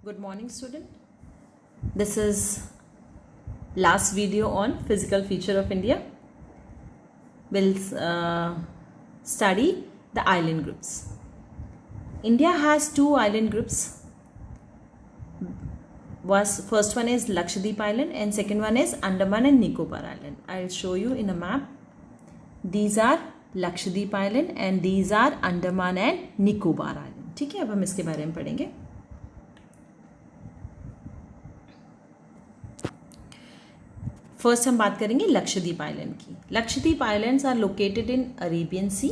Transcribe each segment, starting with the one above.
Good morning, student. This is last video on physical feature of India. We'll study the island groups. India has two island groups. First one is Lakshadweep Island and second one is Andaman and Nicobar Island. I'll show you in a map. These are Lakshadweep Island and these are Andaman and Nicobar Island. ठीक है, अब हम इसके बारे में पढ़ेंगे. First हम बात करेंगे लक्षद्वीप आइलैंड की. Lakshadweep islands are located in Arabian sea.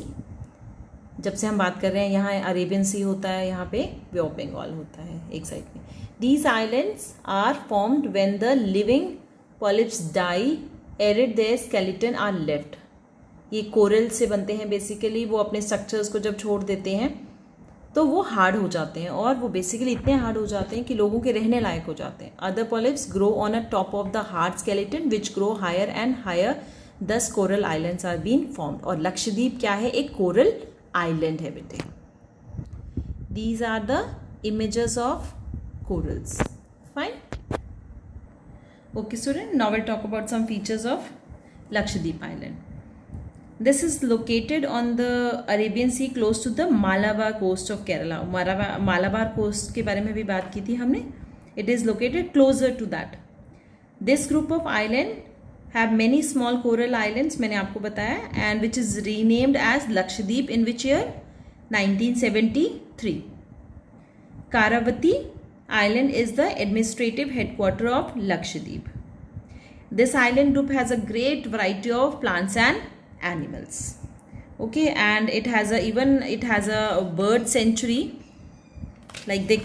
जब से हम बात कर रहे हैं यहाँ अरेबियन सी होता है, यहाँ पे बे ऑफ बंगाल होता है एक साइड में. These islands are formed when the living polyps die and their skeleton are left. ये कोरल से बनते हैं बेसिकली. वो अपने स्ट्रक्चर्स को जब छोड़ देते हैं तो वो हार्ड हो जाते हैं और वो बेसिकली इतने हार्ड हो जाते हैं कि लोगों के रहने लायक हो जाते हैं. Other polyps grow on a top of the hard skeleton which grow higher and higher. 10 coral islands are been formed. और लक्षद्वीप क्या है? एक कोरल आइलैंड है बेटे. These are the images of corals. Fine. Okay student, now will talk about some features of Lakshadweep island. This is located on the Arabian Sea close to the Malabar coast of Kerala. Malabar coast के बारे में भी बात की थी हमने. It is located closer to that. This group of island have many small coral islands, मैंने आपको बताया, and which is renamed as Lakshadweep in which year? 1973. Karavati Island is the administrative headquarter of Lakshadweep. This island group has a great variety of plants and animals. Okay, and it has a bird sanctuary, like the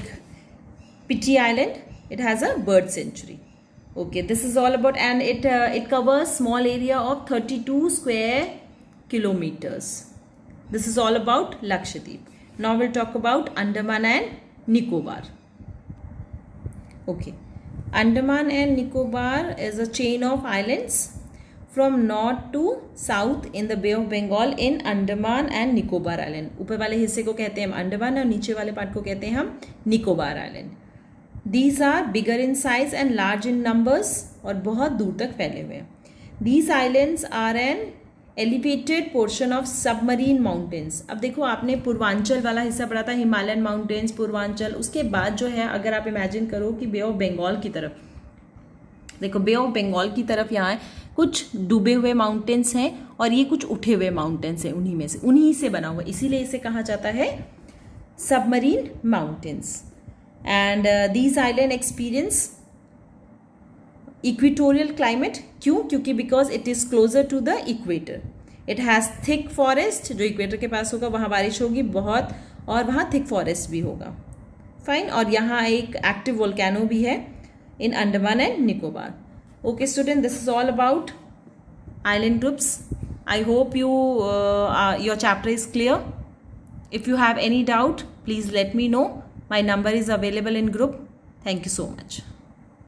Pitti Island. It has a bird sanctuary. Okay, this is all about, and it covers small area of 32 square kilometers. This is all about Lakshadweep. Now we'll talk about Andaman and Nicobar. Okay, Andaman and Nicobar is a chain of islands from north to south in the Bay of Bengal in Andaman and Nicobar Island. ऊपर वाले हिस्से को कहते हैं हम अंडमान और नीचे वाले पार्ट को कहते हैं हम Nicobar island. These are bigger in size and large in numbers और बहुत दूर तक फैले हुए हैं. These islands are an elevated portion of submarine mountains. अब देखो, आपने पूर्वांचल वाला हिस्सा पढ़ा था, हिमालयन माउंटेन्स, पूर्वांचल. उसके बाद जो है, अगर आप इमेजिन करो कि बे ऑफ बंगाल की तरफ देखो, बे ऑफ बंगाल की तरफ यहाँ कुछ डूबे हुए माउंटेन्स हैं और ये कुछ उठे हुए माउंटेन्स हैं. उन्हीं से बना हुआ, इसीलिए इसे कहा जाता है submarine mountains. And these island experience equatorial climate. क्यों? क्योंकि because it is closer to the equator. It has thick forest. जो इक्वेटर के पास होगा वहाँ बारिश होगी बहुत, और वहाँ थिक फॉरेस्ट भी होगा. फाइन. और यहाँ एक एक्टिव वोल्केनो भी है in Andaman and Nicobar. Okay student, this is all about island groups. I hope your chapter is clear. If you have any doubt, please let me know. My number is available in group. Thank you so much.